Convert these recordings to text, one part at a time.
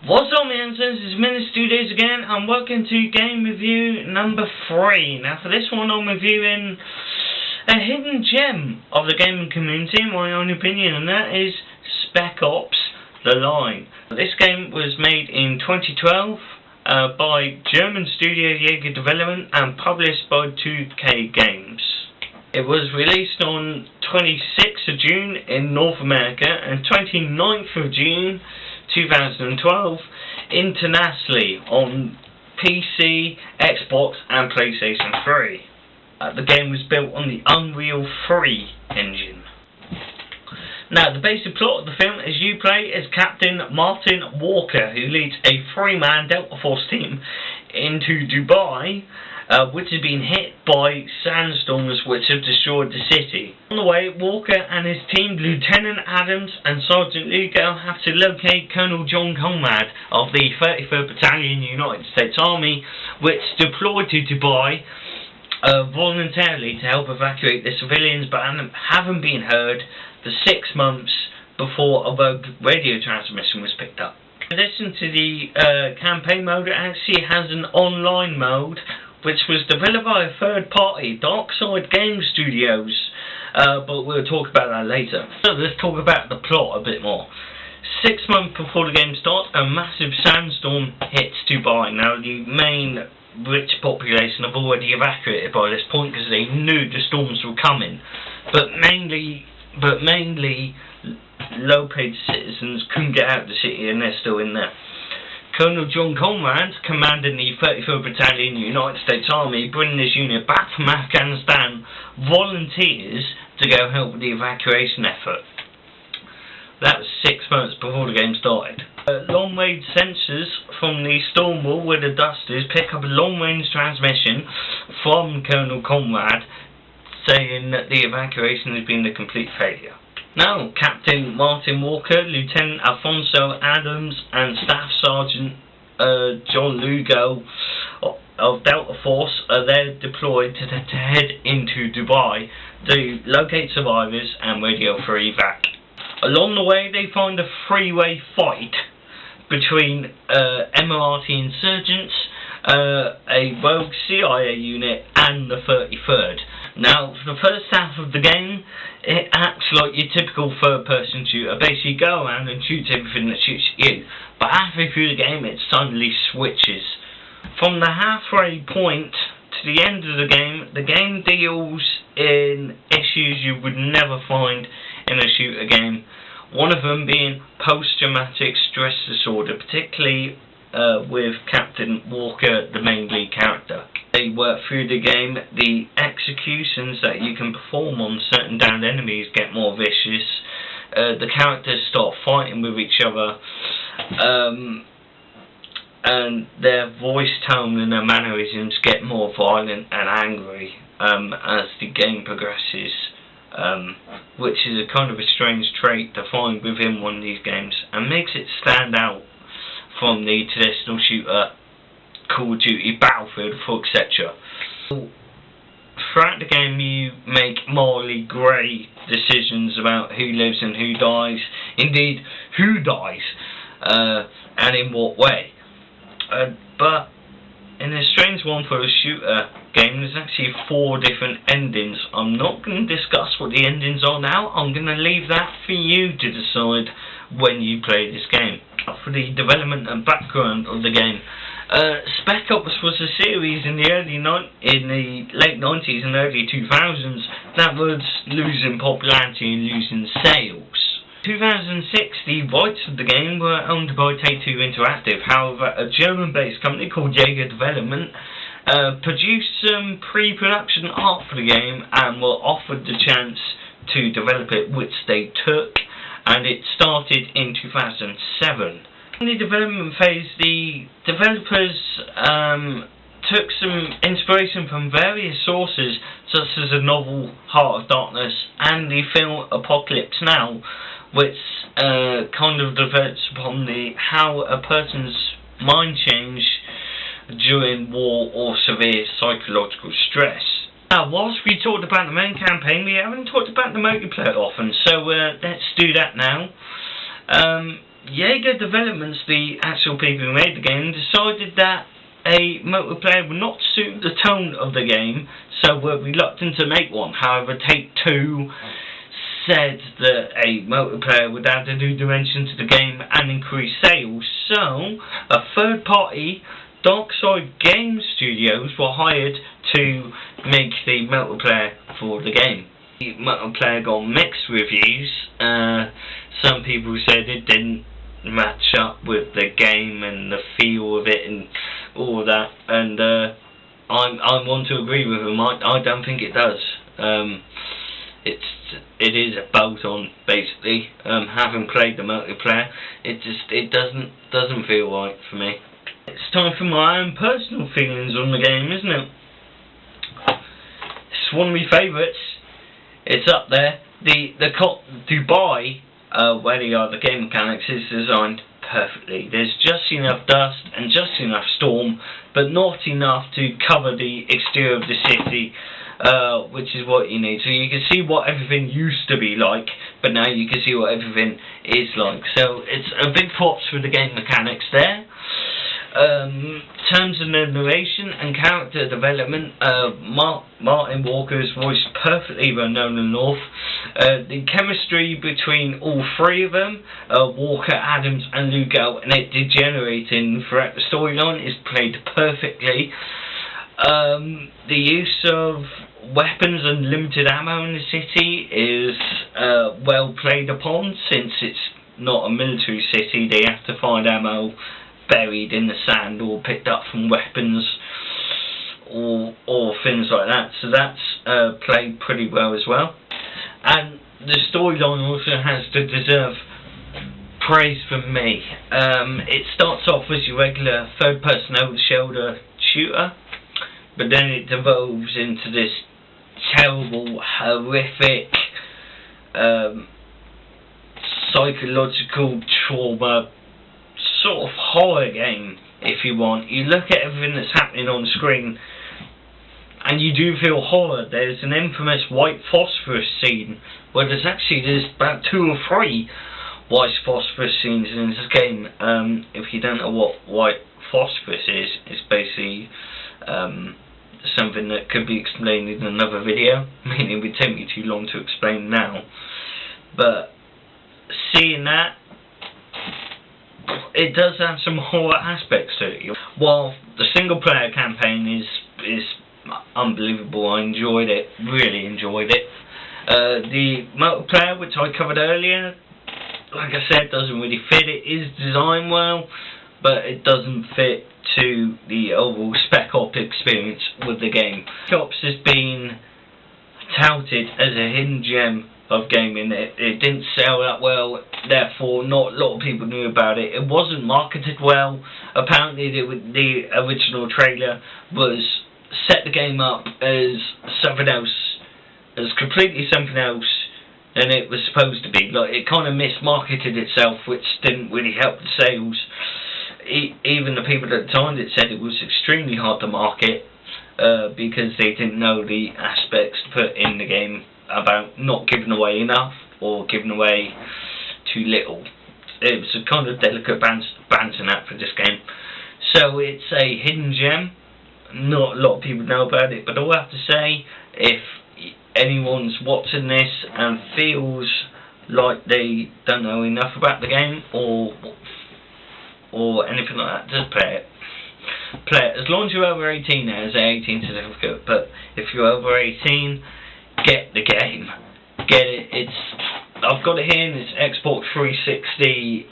What's up, man? This is Menace Studios again, and welcome to game review number 3. Now, for this one, I'm reviewing a hidden gem of the gaming community, in my own opinion, and that is Spec Ops: The Line. This game was made in 2012 by German studio Jaeger Development and published by 2K Games. It was released on 26th of June in North America and 29th of June 2012 internationally on PC, Xbox and PlayStation 3. The game was built on the Unreal 3 engine. Now, the basic plot of the film is you play as Captain Martin Walker, who leads a 3-man Delta Force team into Dubai, which has been hit by sandstorms which have destroyed the city. On the way, Walker and his team, Lieutenant Adams and Sergeant Lugo, have to locate Colonel John Conrad of the 33rd Battalion United States Army, which deployed to Dubai voluntarily to help evacuate the civilians, but haven't been heard for 6 months before a rogue radio transmission was picked up. In addition to the campaign mode, it actually has an online mode which was developed by a third party, Darkside Game Studios, but we'll talk about that later. So let's talk about the plot a bit more. 6 months before the game starts, a massive sandstorm hits Dubai. Now, the main rich population have already evacuated by this point because they knew the storms were coming, but mainly low-paid citizens couldn't get out of the city and they're still in there. Colonel John Conrad, commanding the 33rd Battalion United States Army, bringing his unit back from Afghanistan, volunteers to go help with the evacuation effort. That was 6 months before the game started. Long-range sensors from the storm wall where the dust is pick up a long-range transmission from Colonel Conrad saying that the evacuation has been a complete failure. Now, Captain Martin Walker, Lieutenant Alfonso Adams and Staff Sergeant John Lugo of Delta Force are there deployed to head into Dubai to locate survivors and radio for evac. Along the way, they find a three-way fight between Emirati insurgents, a rogue CIA unit and the 33rd. Now, for the first half of the game, it acts like your typical third-person shooter. Basically, you go around and shoot everything that shoots at you. But halfway through the game, it suddenly switches. From the halfway point to the end of the game deals in issues you would never find in a shooter game. One of them being post-traumatic stress disorder, particularly with Captain Walker, the main lead character. They work through the game, the executions that you can perform on certain downed enemies get more vicious, the characters start fighting with each other, and their voice tone and their mannerisms get more violent and angry as the game progresses, which is a kind of a strange trait to find within one of these games and makes it stand out from the traditional shooter Call of Duty, Battlefield, etc. Throughout the game you make morally grey decisions about who lives and who dies, indeed who dies, and in what way. But in a strange one for a shooter game, there's actually 4 different endings. I'm not going to discuss what the endings are now. I'm going to leave that for you to decide when you play this game. For the development and background of the game, Spec Ops was a series in the late 90s and early 2000s that was losing popularity and losing sales. In 2006, the rights of the game were owned by Take-Two Interactive. However, a German-based company called Jaeger Development produced some pre-production art for the game and were offered the chance to develop it, which they took, and it started in 2007. In the development phase, the developers took some inspiration from various sources, such as the novel Heart of Darkness and the film Apocalypse Now, which kind of develops upon how a person's mind change during war or severe psychological stress. Now, whilst we talked about the main campaign, we haven't talked about the multiplayer often, so let's do that now. Jaeger Developments, the actual people who made the game, decided that a multiplayer would not suit the tone of the game, so were reluctant to make one. However, Take-Two said that a multiplayer would add a new dimension to the game and increase sales, so a third party, Darkside Game Studios, were hired to make the multiplayer for the game. The multiplayer got mixed reviews. Some people said it didn't match up with the game and the feel of it and all that, and I want to agree with them. I don't think it does. It is a bolt-on basically. Having played the multiplayer, it doesn't feel right for me. It's time for my own personal feelings on the game, isn't it? It's one of my favourites. It's up there. The Dubai, where they are, the game mechanics is designed perfectly. There's just enough dust and just enough storm, but not enough to cover the exterior of the city, which is what you need. So you can see what everything used to be like, but now you can see what everything is like. So it's a big props for the game mechanics there. Terms of narration and character development, Martin Walker is voiced perfectly by Nolan North. The chemistry between all three of them, Walker, Adams and Lugel, and it degenerating throughout the storyline, is played perfectly. The use of weapons and limited ammo in the city is well played upon, since it's not a military city. They have to find ammo buried in the sand or picked up from weapons or things like that, so that's played pretty well as well. And the storyline also has to deserve praise from me. It starts off as your regular third-person over-the-shoulder shooter, but then it devolves into this terrible, horrific, psychological trauma sort of horror game, if you want. You look at everything that's happening on screen and you do feel horror. There's an infamous white phosphorus scene where there's about 2 or 3 white phosphorus scenes in this game. If you don't know what white phosphorus is, it's basically something that could be explained in another video, meaning it would take me too long to explain now. But seeing that, it does have some horror aspects to it. While the single player campaign is unbelievable, I enjoyed it, really enjoyed it. The multiplayer, which I covered earlier, like I said, doesn't really fit. It is designed well, but it doesn't fit to the overall Spec Ops experience with the game. Spec Ops has been touted as a hidden gem of gaming. It didn't sell that well, therefore not a lot of people knew about it. It wasn't marketed well. Apparently the original trailer was set the game up as something else, as completely something else than it was supposed to be. Like, it kind of mismarketed itself, which didn't really help the sales. Even the people at the time that said it was extremely hard to market, because they didn't know the aspects to put in the game about not giving away enough or giving away too little. It was a kind of delicate balancing act for this game. So it's a hidden gem. Not a lot of people know about it, but all I have to say, if anyone's watching this and feels like they don't know enough about the game or anything like that, just play it. Play it. As long as you're over 18, there's an 18 certificate, but if you're over 18, get the game. Get it. I've got it here in this Xbox 360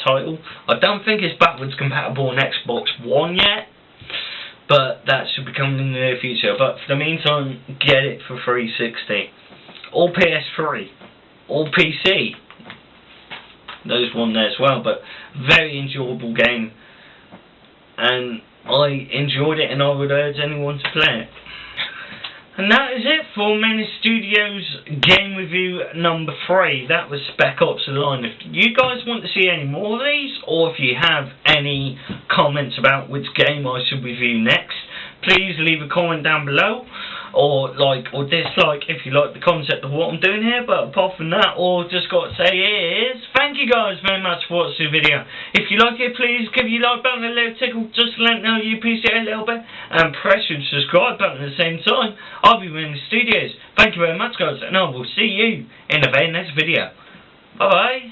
title. I don't think it's backwards compatible on Xbox One yet, but that should be coming in the near future. But for the meantime, get it for 360 or PS3 or PC. There's one there as well, but very enjoyable game, and I enjoyed it, and I would urge anyone to play it. And that is it for Menace Studios game review number 3. That was Spec Ops The Line. If you guys want to see any more of these, or if you have any comments about which game I should review next, please leave a comment down below. or like or dislike if you like the concept of what I'm doing here. But apart from that, all I've just got to say is thank you guys very much for watching the video. If you like it, please give your like button a little tickle just to let me know you appreciate it a little bit, and press your subscribe button at the same time. I'll be in the studios. Thank you very much guys, and I will see you in the very next video. Bye bye.